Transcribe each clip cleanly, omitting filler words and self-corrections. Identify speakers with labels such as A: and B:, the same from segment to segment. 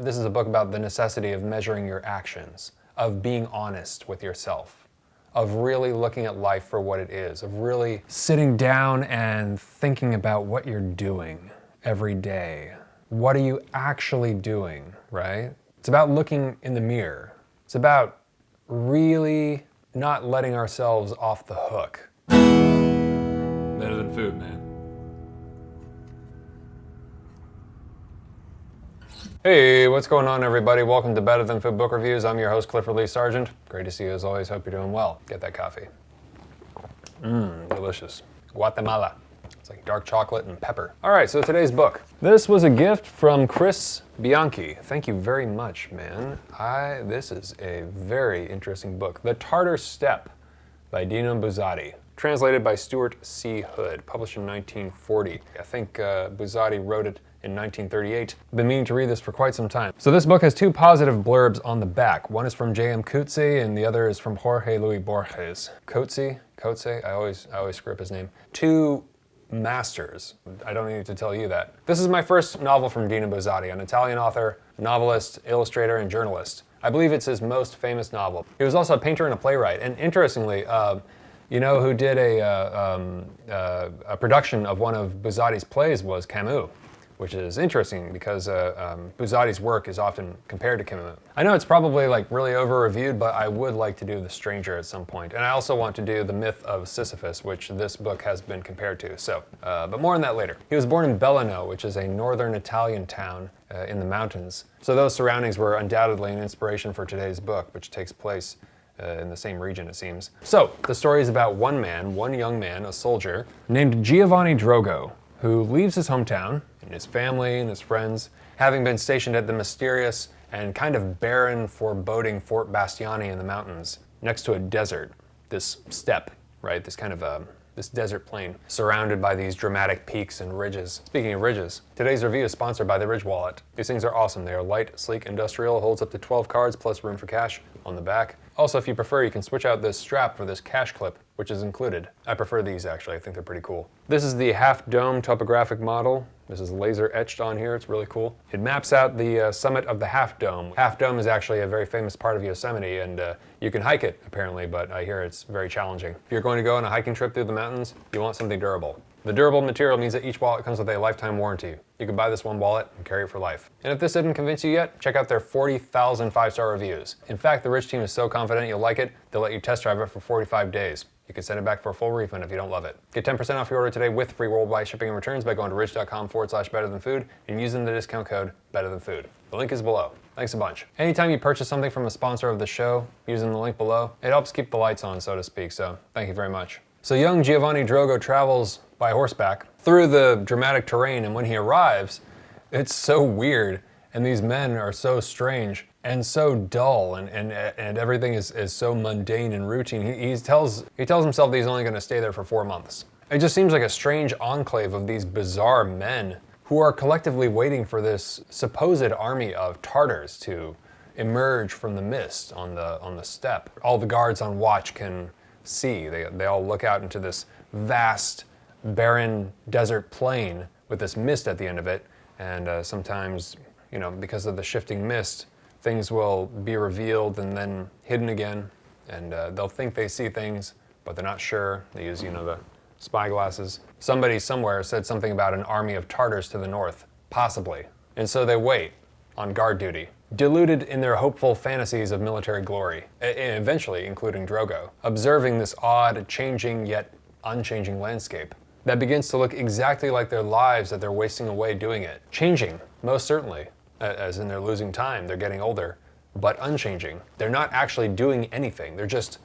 A: This is a book about the necessity of measuring your actions, of being honest with yourself, of really looking at life for what it is, of really sitting down and thinking about what you're doing every day. What are you actually doing, right? It's about looking in the mirror. It's about really not letting ourselves off the hook. Better than food, man. Hey, what's going on, everybody? Welcome to Better Than Food Book Reviews. I'm your host, Clifford Lee Sargent. Great to see you as always. Hope you're doing well. Get that coffee. Delicious. Guatemala. It's like dark chocolate and pepper. All right, so today's book. This was a gift from Chris Bianchi. Thank you very much, man. This is a very interesting book. The Tartar Steppe by Dino Buzzati. Translated by Stuart C. Hood. Published in 1940. I think Buzzati wrote it in 1938. I've been meaning to read this for quite some time. So this book has two positive blurbs on the back. One is from J.M. Coetzee and the other is from Jorge Luis Borges. Coetzee? I always screw up his name. Two masters. I don't need to tell you that. This is my first novel from Dino Buzzati, an Italian author, novelist, illustrator, and journalist. I believe it's his most famous novel. He was also a painter and a playwright, and interestingly, you know who did a production of one of Buzzati's plays was Camus, which is interesting because Buzzati's work is often compared to Camus. I know it's probably like really over-reviewed, but I would like to do The Stranger at some point. And I also want to do The Myth of Sisyphus, which this book has been compared to. So, but more on that later. He was born in Belluno, which is a northern Italian town in the mountains. So those surroundings were undoubtedly an inspiration for today's book, which takes place in the same region, it seems. So, the story is about one young man, a soldier, named Giovanni Drogo, who leaves his hometown and his family and his friends, having been stationed at the mysterious and kind of barren, foreboding Fort Bastiani in the mountains, next to a desert, this steppe, right? This kind of this desert plain, surrounded by these dramatic peaks and ridges. Speaking of ridges, today's review is sponsored by the Ridge Wallet. These things are awesome. They are light, sleek, industrial, holds up to 12 cards plus room for cash on the back. Also, if you prefer, you can switch out this strap for this cash clip, which is included. I prefer these, actually. I think they're pretty cool. This is the half-dome topographic model. This is laser etched on here. It's really cool. It maps out the summit of the Half Dome. Half Dome is actually a very famous part of Yosemite, and you can hike it, apparently, but I hear it's very challenging. If you're going to go on a hiking trip through the mountains, you want something durable. The durable material means that each wallet comes with a lifetime warranty. You can buy this one wallet and carry it for life. And if this didn't convince you yet, check out their 40,000 five-star reviews. In fact, the Ridge team is so confident you'll like it, they'll let you test drive it for 45 days. You can send it back for a full refund if you don't love it. Get 10% off your order today with free worldwide shipping and returns by going to ridge.com/betterthanfood and using the discount code betterthanfood. The link is below. Thanks a bunch. Anytime you purchase something from a sponsor of the show, using the link below, it helps keep the lights on, so to speak, so thank you very much. So young Giovanni Drogo travels by horseback through the dramatic terrain, and when he arrives, it's so weird, and these men are so strange and so dull, and everything is so mundane and routine. He tells himself that he's only going to stay there for 4 months. It just seems like a strange enclave of these bizarre men who are collectively waiting for this supposed army of Tartars to emerge from the mist on the steppe. All the guards on watch can see. They all look out into this vast, barren desert plain with this mist at the end of it, and sometimes, you know, because of the shifting mist, things will be revealed and then hidden again, and they'll think they see things, but they're not sure. They use, you know, the spy glasses. Somebody somewhere said something about an army of Tartars to the north, possibly, and so they wait on guard duty, deluded in their hopeful fantasies of military glory, eventually including Drogo, observing this odd, changing yet unchanging landscape that begins to look exactly like their lives that they're wasting away doing it. Changing, most certainly, as in they're losing time, they're getting older, but unchanging. They're not actually doing anything, they're just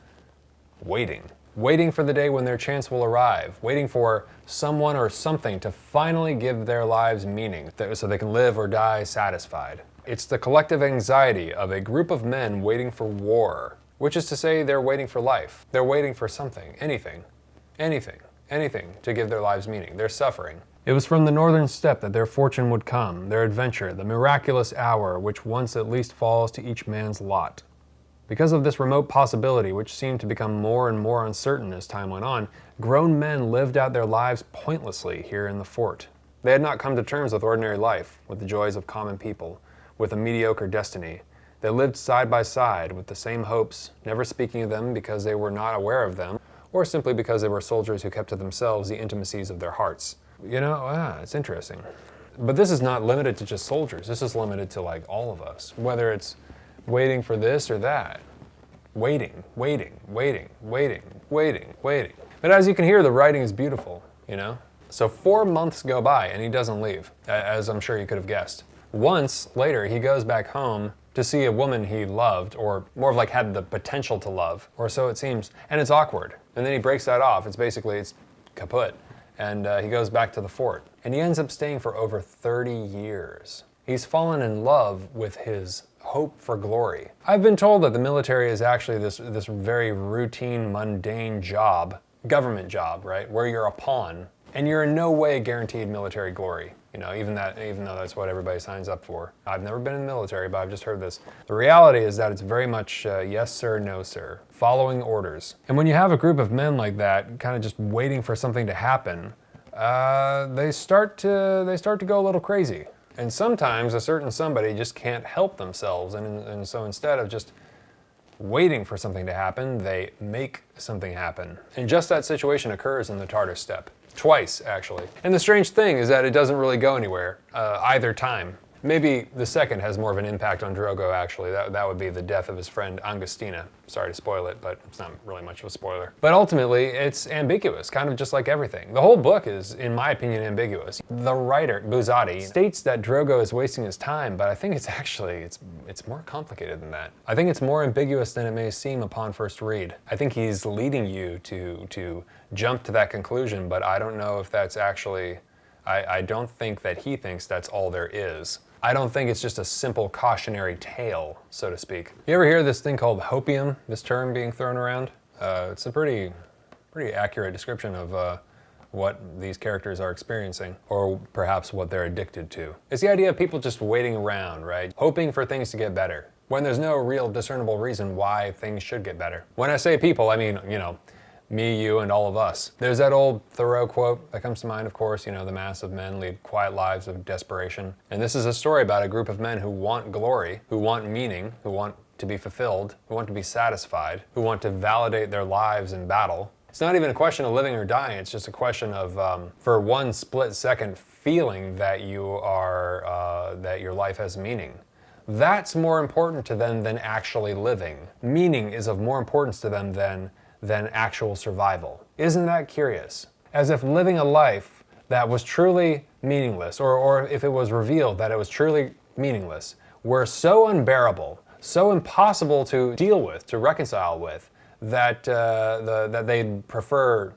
A: waiting. Waiting for the day when their chance will arrive, waiting for someone or something to finally give their lives meaning, so they can live or die satisfied. It's the collective anxiety of a group of men waiting for war, which is to say they're waiting for life. They're waiting for something, anything to give their lives meaning. They're suffering. It was from the northern steppe that their fortune would come, their adventure, the miraculous hour which once at least falls to each man's lot. Because of this remote possibility, which seemed to become more and more uncertain as time went on, grown men lived out their lives pointlessly here in the fort. They had not come to terms with ordinary life, with the joys of common people, with a mediocre destiny. They lived side by side with the same hopes, never speaking of them because they were not aware of them, or simply because they were soldiers who kept to themselves the intimacies of their hearts. You know, it's interesting. But this is not limited to just soldiers. This is limited to like all of us, whether it's waiting for this or that. Waiting, waiting, waiting, waiting, waiting, waiting. But as you can hear, the writing is beautiful, you know? So 4 months go by and he doesn't leave, as I'm sure you could have guessed. Once later, he goes back home to see a woman he loved, or more of like had the potential to love, or so it seems, and it's awkward. And then he breaks that off. It's kaput. And he goes back to the fort. And he ends up staying for over 30 years. He's fallen in love with his hope for glory. I've been told that the military is actually this very routine, mundane job, government job, right? Where you're a pawn, and you're in no way guaranteed military glory. You know, even though that's what everybody signs up for. I've never been in the military, but I've just heard this. The reality is that it's very much yes sir, no sir, following orders. And when you have a group of men like that, kind of just waiting for something to happen, they start to go a little crazy. And sometimes a certain somebody just can't help themselves, and so instead of just waiting for something to happen, they make something happen. And just that situation occurs in the Tartar Steppe. Twice, actually. And the strange thing is that it doesn't really go anywhere, either time. Maybe the second has more of an impact on Drogo, actually. That would be the death of his friend Angustina. Sorry to spoil it, but it's not really much of a spoiler. But ultimately, it's ambiguous, kind of just like everything. The whole book is, in my opinion, ambiguous. The writer, Buzzati, states that Drogo is wasting his time, but I think it's actually, it's more complicated than that. I think it's more ambiguous than it may seem upon first read. I think he's leading you to jump to that conclusion, but I don't know if that's actually, I don't think that he thinks that's all there is. I don't think it's just a simple cautionary tale, so to speak. You ever hear this thing called hopium, this term being thrown around? It's a pretty accurate description of what these characters are experiencing, or perhaps what they're addicted to. It's the idea of people just waiting around, right? Hoping for things to get better, when there's no real discernible reason why things should get better. When I say people, I mean, you know, me, you, and all of us. There's that old Thoreau quote that comes to mind, of course, you know, the mass of men lead quiet lives of desperation. And this is a story about a group of men who want glory, who want meaning, who want to be fulfilled, who want to be satisfied, who want to validate their lives in battle. It's not even a question of living or dying, it's just a question of, for one split second, feeling that you are, that your life has meaning. That's more important to them than actually living. Meaning is of more importance to them than actual survival. Isn't that curious? As if living a life that was truly meaningless, or if it was revealed that it was truly meaningless, were so unbearable, so impossible to deal with, to reconcile with, that that they'd prefer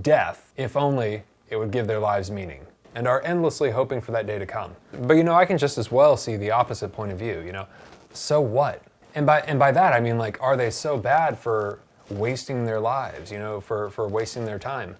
A: death if only it would give their lives meaning, and are endlessly hoping for that day to come. But you know, I can just as well see the opposite point of view, you know? So what? And by that I mean, like, are they so bad for wasting their lives, you know, for wasting their time?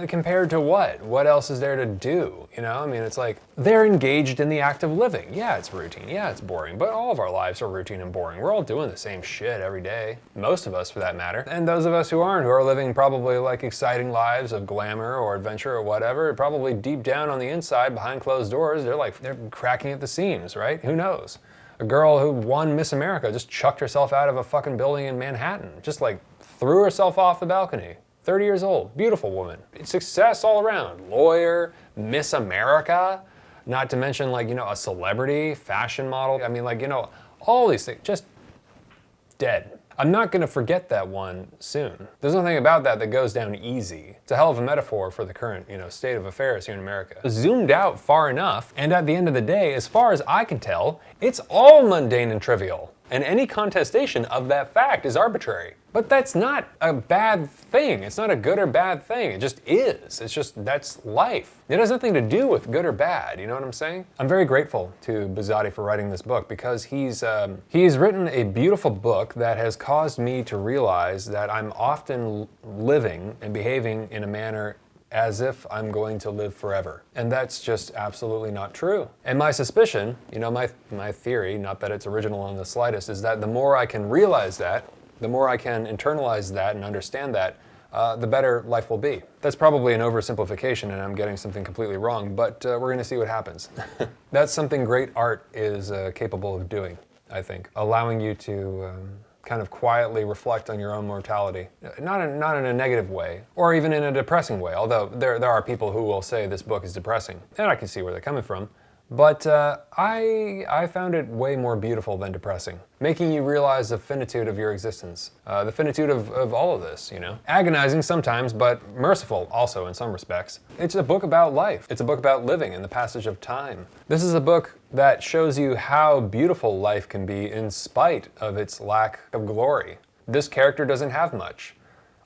A: Compared to what? What else is there to do? You know, I mean, it's like they're engaged in the act of living. Yeah, it's routine. Yeah, it's boring. But all of our lives are routine and boring. We're all doing the same shit every day. Most of us, for that matter. And those of us who aren't, who are living probably like exciting lives of glamour or adventure or whatever, probably deep down on the inside, behind closed doors, they're cracking at the seams, right? Who knows? A girl who won Miss America just chucked herself out of a fucking building in Manhattan. Just like threw herself off the balcony. 30 years old, beautiful woman. Success all around. Lawyer, Miss America, not to mention, like, you know, a celebrity, fashion model. I mean, like, you know, all these things, just dead. I'm not gonna forget that one soon. There's nothing about that that goes down easy. It's a hell of a metaphor for the current, you know, state of affairs here in America. Zoomed out far enough, and at the end of the day, as far as I can tell, it's all mundane and trivial. And any contestation of that fact is arbitrary. But that's not a bad thing. It's not a good or bad thing. It just is. It's just, that's life. It has nothing to do with good or bad, you know what I'm saying? I'm very grateful to Buzzati for writing this book, because he's written a beautiful book that has caused me to realize that I'm often living and behaving in a manner as if I'm going to live forever. And that's just absolutely not true. And my suspicion, you know, my theory, not that it's original in the slightest, is that the more I can realize that, the more I can internalize that and understand that, the better life will be. That's probably an oversimplification and I'm getting something completely wrong, but we're going to see what happens. That's something great art is capable of doing, I think. Allowing you to kind of quietly reflect on your own mortality. Not in a negative way, or even in a depressing way, although there are people who will say this book is depressing, and I can see where they're coming from. But I found it way more beautiful than depressing, making you realize the finitude of your existence, the finitude of all of this, you know. Agonizing sometimes, but merciful also in some respects. It's a book about life. It's a book about living and the passage of time. This is a book that shows you how beautiful life can be in spite of its lack of glory. This character doesn't have much.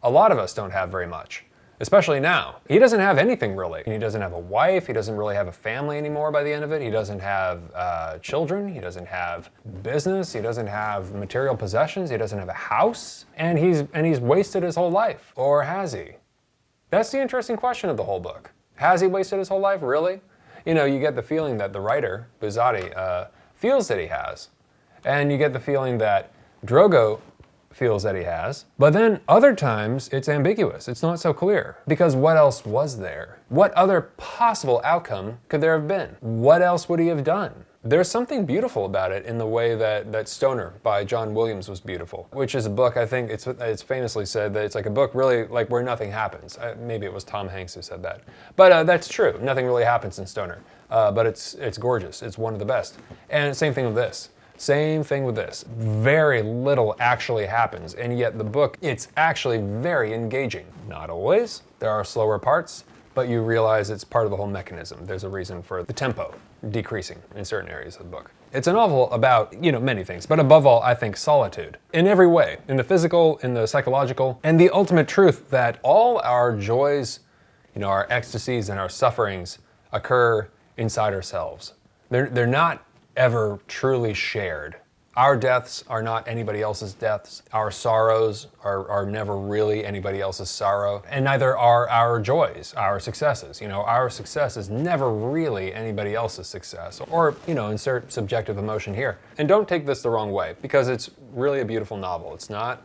A: A lot of us don't have very much. Especially now. He doesn't have anything really. He doesn't have a wife, he doesn't really have a family anymore by the end of it, he doesn't have children, he doesn't have business, he doesn't have material possessions, he doesn't have a house, and he's wasted his whole life. Or has he? That's the interesting question of the whole book. Has he wasted his whole life, really? You know, you get the feeling that the writer, Buzzati, feels that he has. And you get the feeling that Drogo feels that he has. But then other times it's ambiguous. It's not so clear. Because what else was there? What other possible outcome could there have been? What else would he have done? There's something beautiful about it in the way that Stoner by John Williams was beautiful, which is a book, I think it's famously said that it's like a book really like where nothing happens. Maybe it was Tom Hanks who said that. But that's true. Nothing really happens in Stoner. But it's gorgeous. It's one of the best. And same thing with this. Same thing with this. Very little actually happens, and yet the book, it's actually very engaging. Not always. There are slower parts, but you realize it's part of the whole mechanism. There's a reason for the tempo decreasing in certain areas of the book. It's a novel about, you know, many things, but above all, I think solitude. In every way, in the physical, in the psychological, and the ultimate truth that all our joys, you know, our ecstasies and our sufferings occur inside ourselves. They're not ever truly shared. Our deaths are not anybody else's deaths. Our sorrows are never really anybody else's sorrow. And neither are our joys, our successes. You know, our success is never really anybody else's success. Or, you know, insert subjective emotion here. And don't take this the wrong way, because it's really a beautiful novel. It's not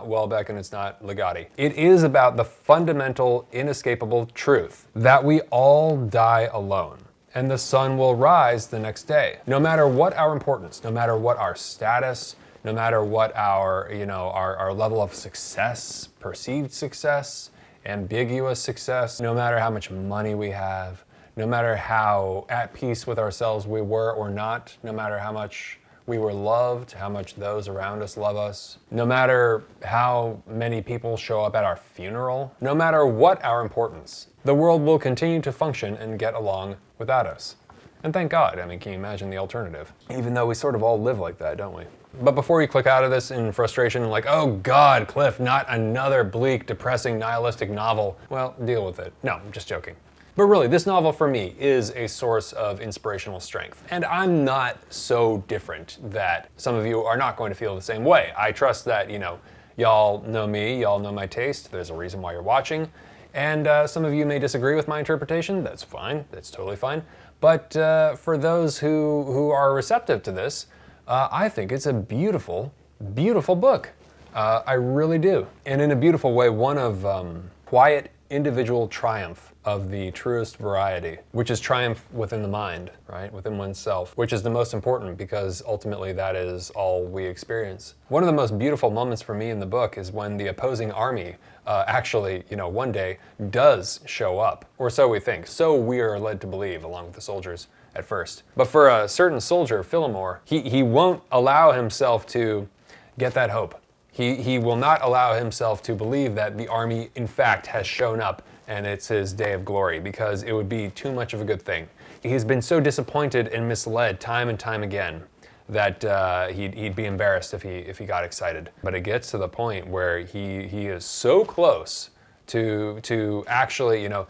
A: Welbeck and it's not Ligotti. It is about the fundamental, inescapable truth that we all die alone. And the sun will rise the next day. No matter what our importance, no matter what our status, no matter what our, you know, our level of success, perceived success, ambiguous success, no matter how much money we have, no matter how at peace with ourselves we were or not, no matter how much we were loved, how much those around us love us, no matter how many people show up at our funeral, no matter what our importance, the world will continue to function and get along without us. And thank God. I mean, can you imagine the alternative? Even though we sort of all live like that, don't we? But before you click out of this in frustration, like, oh God, Cliff, not another bleak, depressing, nihilistic novel. Well, deal with it. No, I'm just joking. But really, this novel for me is a source of inspirational strength. And I'm not so different that some of you are not going to feel the same way. I trust that, you know, y'all know me, y'all know my taste. There's a reason why you're watching. And some of you may disagree with my interpretation. That's fine. That's totally fine. But for those who are receptive to this, I think it's a beautiful, beautiful book. I really do. And in a beautiful way, one of quiet individual triumph of the truest variety, which is triumph within the mind, right? Within oneself, which is the most important because ultimately that is all we experience. One of the most beautiful moments for me in the book is when the opposing army actually, you know, one day does show up, or so we think. So we are led to believe, along with the soldiers at first. But for a certain soldier, Phillimore, he won't allow himself to get that hope. He will not allow himself to believe that the army, in fact, has shown up and it's his day of glory, because it would be too much of a good thing. He's been so disappointed and misled time and time again that he'd be embarrassed if he got excited. But it gets to the point where he is so close to actually, you know,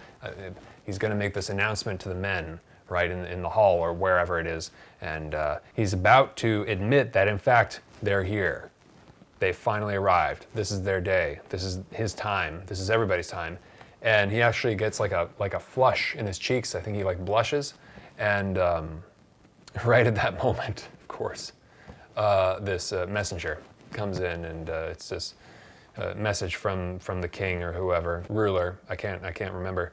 A: he's going to make this announcement to the men, right, in the hall or wherever it is, and he's about to admit that, in fact, they're here. They finally arrived. This is their day. This is his time. This is everybody's time. And he actually gets like a flush in his cheeks. I think he like blushes. And right at that moment, of course, this messenger comes in, and it's this message from the king or whoever, ruler, I can't remember,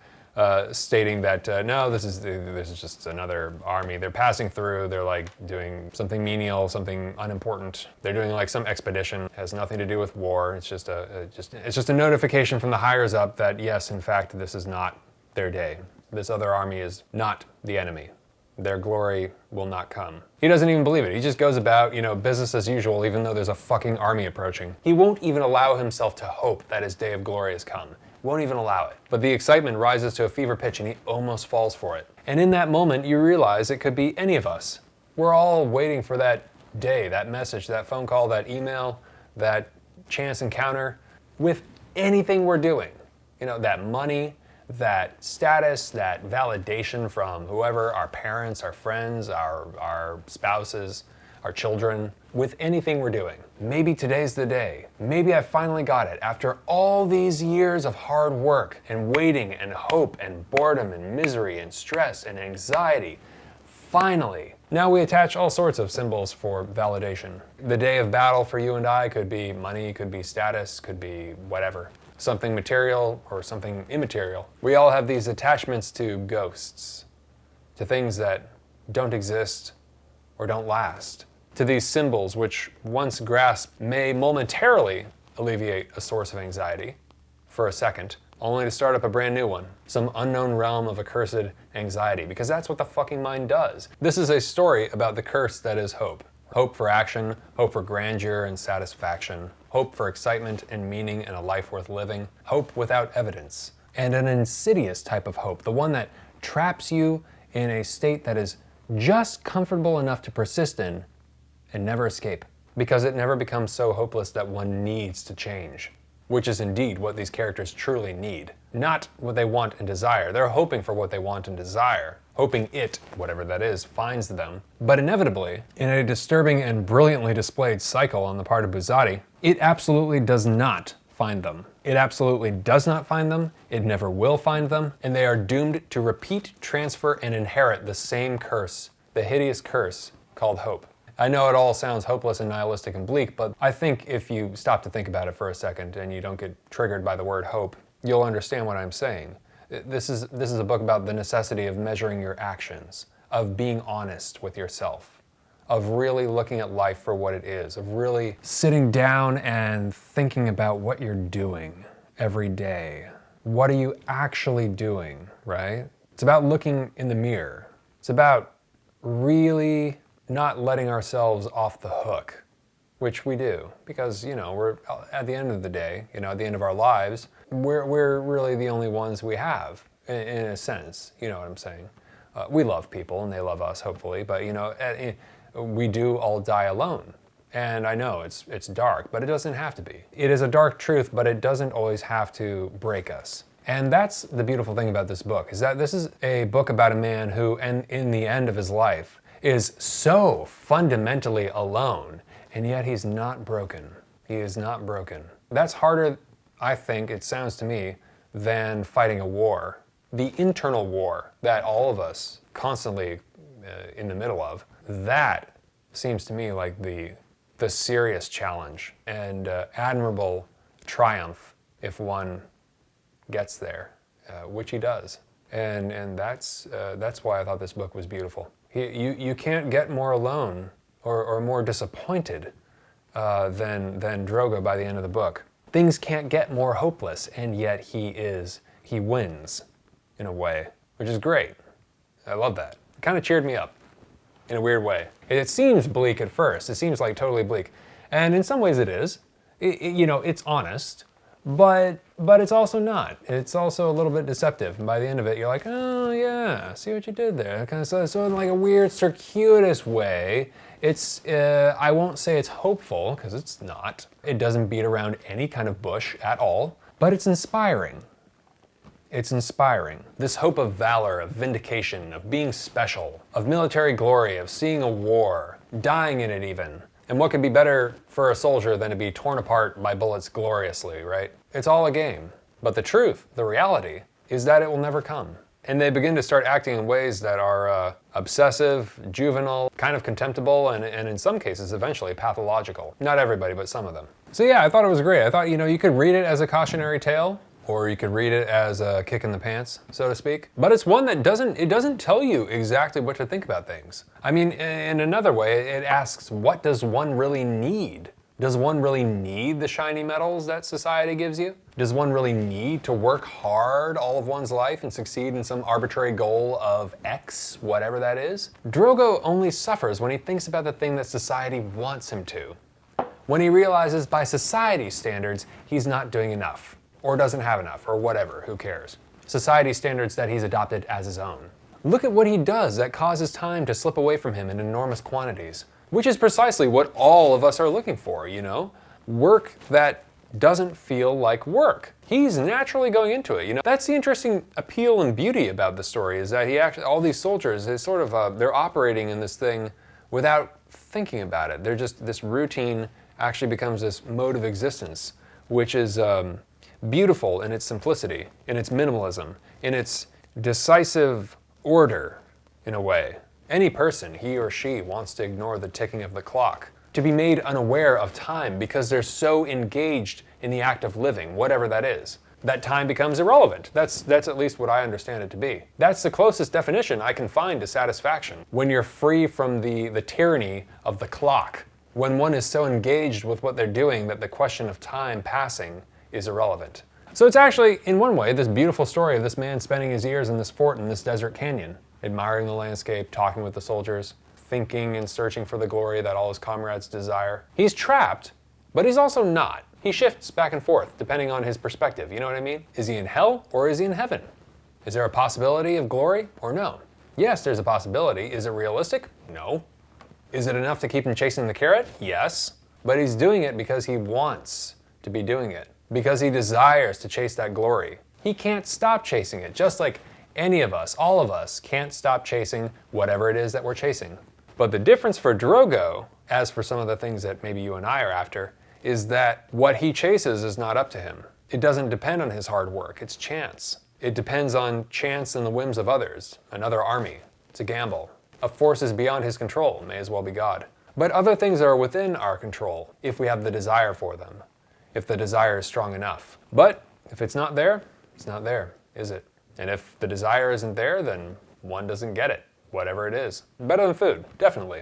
A: stating that no, this is just another army. They're passing through. They're like doing something menial, something unimportant. They're doing like some expedition. It has nothing to do with war. It's just a notification from the higher up that yes, in fact, this is not their day. This other army is not the enemy. Their glory will not come. He doesn't even believe it. He just goes about, business as usual, even though there's a fucking army approaching. He won't even allow himself to hope that his day of glory has come. Won't even allow it. But the excitement rises to a fever pitch and he almost falls for it. And in that moment, you realize it could be any of us. We're all waiting for that day, that message, that phone call, that email, that chance encounter with anything we're doing. That money, that status, that validation from whoever, our parents, our friends, our spouses, our children, with anything we're doing. Maybe today's the day. Maybe I finally got it after all these years of hard work and waiting and hope and boredom and misery and stress and anxiety. Finally. Now we attach all sorts of symbols for validation. The day of battle for you and I could be money, could be status, could be whatever. Something material or something immaterial. We all have these attachments to ghosts, to things that don't exist or don't last, to these symbols which, once grasped, may momentarily alleviate a source of anxiety for a second, only to start up a brand new one, some unknown realm of accursed anxiety, because that's what the fucking mind does. This is a story about the curse that is hope. Hope for action, hope for grandeur and satisfaction, hope for excitement and meaning and a life worth living, hope without evidence, and an insidious type of hope, the one that traps you in a state that is just comfortable enough to persist in and never escape, because it never becomes so hopeless that one needs to change, which is indeed what these characters truly need. Not what they want and desire. They're hoping for what they want and desire, hoping it, whatever that is, finds them. But inevitably, in a disturbing and brilliantly displayed cycle on the part of Buzzati, it absolutely does not find them. It absolutely does not find them, it never will find them, and they are doomed to repeat, transfer, and inherit the same curse, the hideous curse called hope. I know it all sounds hopeless and nihilistic and bleak, but I think if you stop to think about it for a second and you don't get triggered by the word hope, you'll understand what I'm saying. This is a book about the necessity of measuring your actions, of being honest with yourself, of really looking at life for what it is, of really sitting down and thinking about what you're doing every day. What are you actually doing, right? It's about looking in the mirror. It's about really not letting ourselves off the hook, which we do, because, we're at the end of the day, at the end of our lives, we're really the only ones we have, in a sense, you know what I'm saying? We love people and they love us, hopefully, but, we do all die alone. And I know it's dark, but it doesn't have to be. It is a dark truth, but it doesn't always have to break us. And that's the beautiful thing about this book, is that this is a book about a man who, and in the end of his life, is so fundamentally alone, and yet he's not broken. He is not broken. That's harder, I think, it sounds to me, than fighting a war. The internal war that all of us constantly in the middle of, that seems to me like the serious challenge and admirable triumph if one gets there, which he does. And that's why I thought this book was beautiful. You can't get more alone or more disappointed than Drogo by the end of the book. Things can't get more hopeless, and yet he wins in a way, which is great. I love that. It kind of cheered me up in a weird way. It seems bleak at first. It seems like totally bleak. And in some ways it is. It's honest. But it's also not. It's also a little bit deceptive. And by the end of it, you're like, oh yeah, see what you did there. Kind of so in like a weird circuitous way. It's I won't say it's hopeful, because it's not. It doesn't beat around any kind of bush at all. But it's inspiring. It's inspiring. This hope of valor, of vindication, of being special, of military glory, of seeing a war, dying in it even. And what could be better for a soldier than to be torn apart by bullets gloriously, right? It's all a game. But the truth, the reality, is that it will never come. And they begin to start acting in ways that are obsessive, juvenile, kind of contemptible, and in some cases, eventually pathological. Not everybody, but some of them. So yeah, I thought it was great. I thought, you know, you could read it as a cautionary tale, or you could read it as a kick in the pants, so to speak. But it's one that doesn't tell you exactly what to think about things. I mean, in another way, it asks, what does one really need? Does one really need the shiny medals that society gives you? Does one really need to work hard all of one's life and succeed in some arbitrary goal of X, whatever that is? Drogo only suffers when he thinks about the thing that society wants him to. When he realizes by society's standards, he's not doing enough, or doesn't have enough, or whatever, who cares? Society standards that he's adopted as his own. Look at what he does that causes time to slip away from him in enormous quantities. Which is precisely what all of us are looking for, you know? Work that doesn't feel like work. He's naturally going into it, you know? That's the interesting appeal and beauty about the story, is that he actually, all these soldiers, is sort of, they're operating in this thing without thinking about it. They're just, this routine actually becomes this mode of existence, which is beautiful in its simplicity, in its minimalism, in its decisive order, in a way. Any person, he or she, wants to ignore the ticking of the clock, to be made unaware of time because they're so engaged in the act of living, whatever that is. That time becomes irrelevant. That's at least what I understand it to be. That's the closest definition I can find to satisfaction. When you're free from the tyranny of the clock. When one is so engaged with what they're doing that the question of time passing is irrelevant. So it's actually, in one way, this beautiful story of this man spending his years in this fort in this desert canyon, admiring the landscape, talking with the soldiers, thinking and searching for the glory that all his comrades desire. He's trapped, but he's also not. He shifts back and forth, depending on his perspective, you know what I mean? Is he in hell, or is he in heaven? Is there a possibility of glory, or no? Yes, there's a possibility. Is it realistic? No. Is it enough to keep him chasing the carrot? Yes. But he's doing it because he wants to be doing it, because he desires to chase that glory. He can't stop chasing it, just like any of us, all of us, can't stop chasing whatever it is that we're chasing. But the difference for Drogo, as for some of the things that maybe you and I are after, is that what he chases is not up to him. It doesn't depend on his hard work, it's chance. It depends on chance and the whims of others, another army. It's a gamble. A force is beyond his control, may as well be God. But other things are within our control, if we have the desire for them, if the desire is strong enough. But if it's not there, it's not there, is it? And if the desire isn't there, then one doesn't get it, whatever it is. Better than food, definitely.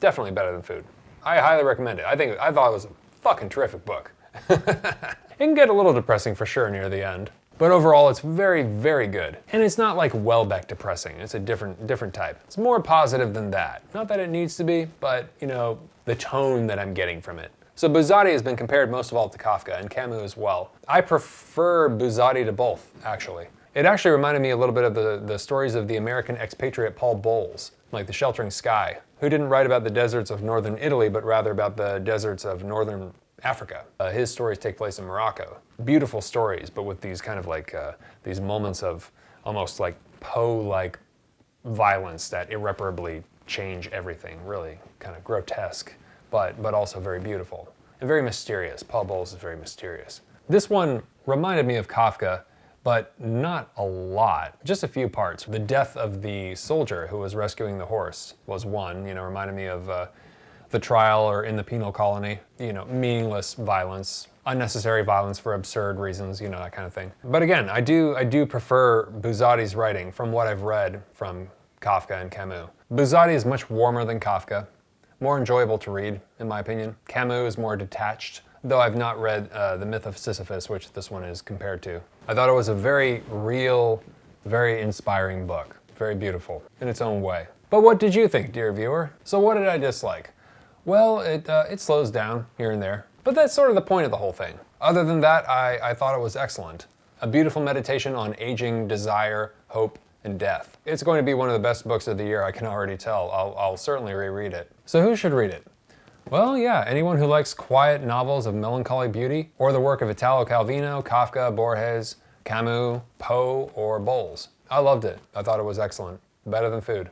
A: Definitely better than food. I highly recommend it. I thought it was a fucking terrific book. It can get a little depressing for sure near the end. But overall, it's very, very good. And it's not like Welbeck depressing. It's a different type. It's more positive than that. Not that it needs to be, but, you know, the tone that I'm getting from it. So Buzzati has been compared most of all to Kafka, and Camus as well. I prefer Buzzati to both, actually. It actually reminded me a little bit of the stories of the American expatriate Paul Bowles, like The Sheltering Sky, who didn't write about the deserts of northern Italy, but rather about the deserts of northern Africa. His stories take place in Morocco. Beautiful stories, but with these kind of like, these moments of almost like Poe-like violence that irreparably change everything, really kind of grotesque, but also very beautiful and very mysterious. Paul Bowles is very mysterious. This one reminded me of Kafka, but not a lot, just a few parts. The death of the soldier who was rescuing the horse was one, you know, reminded me of the trial or in the penal colony, you know, meaningless violence, unnecessary violence for absurd reasons, you know, that kind of thing. But again, I do prefer Buzzati's writing from what I've read from Kafka and Camus. Buzzati is much warmer than Kafka, more enjoyable to read, in my opinion. Camus is more detached, though I've not read The Myth of Sisyphus, which this one is compared to. I thought it was a very real, very inspiring book. Very beautiful in its own way. But what did you think, dear viewer? So what did I dislike? Well, it slows down here and there, but that's sort of the point of the whole thing. Other than that, I thought it was excellent. A beautiful meditation on aging, desire, hope, and death. It's going to be one of the best books of the year, I can already tell. I'll certainly reread it. So who should read it? Well, yeah, anyone who likes quiet novels of melancholy beauty, or the work of Italo Calvino, Kafka, Borges, Camus, Poe, or Bowles. I loved it. I thought it was excellent. Better than food.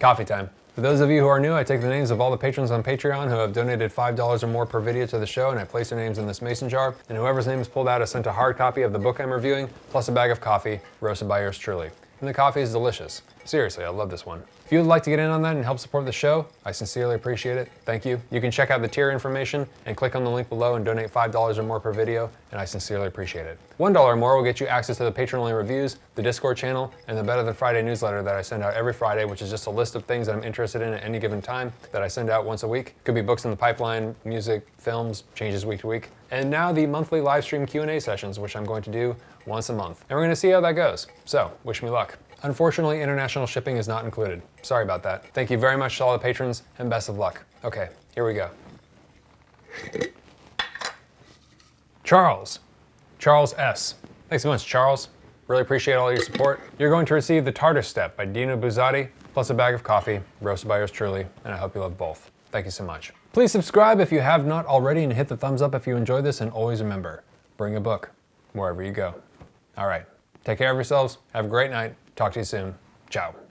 A: Coffee time. For those of you who are new, I take the names of all the patrons on Patreon who have donated $5 or more per video to the show, and I place their names in this mason jar, and whoever's name is pulled out is sent a hard copy of the book I'm reviewing, plus a bag of coffee, roasted by yours truly. And the coffee is delicious. Seriously, I love this one. If you would like to get in on that and help support the show, I sincerely appreciate it. Thank you. You can check out the tier information and click on the link below and donate $5 or more per video, and I sincerely appreciate it. $1 or more will get you access to the Patron-Only Reviews, the Discord channel, and the Better Than Friday newsletter that I send out every Friday, which is just a list of things that I'm interested in at any given time that I send out once a week. Could be books in the pipeline, music, films, changes week to week. And now the monthly live stream Q&A sessions, which I'm going to do once a month. And we're going to see how that goes. So, wish me luck. Unfortunately, international shipping is not included. Sorry about that. Thank you very much to all the patrons, and best of luck. Okay, here we go. Charles S. Thanks so much, Charles. Really appreciate all your support. You're going to receive the Tartar Steppe by Dino Buzzati, plus a bag of coffee, roasted by yours truly, and I hope you love both. Thank you so much. Please subscribe if you have not already, and hit the thumbs up if you enjoyed this, and always remember, bring a book wherever you go. All right, take care of yourselves, have a great night, talk to you soon, ciao.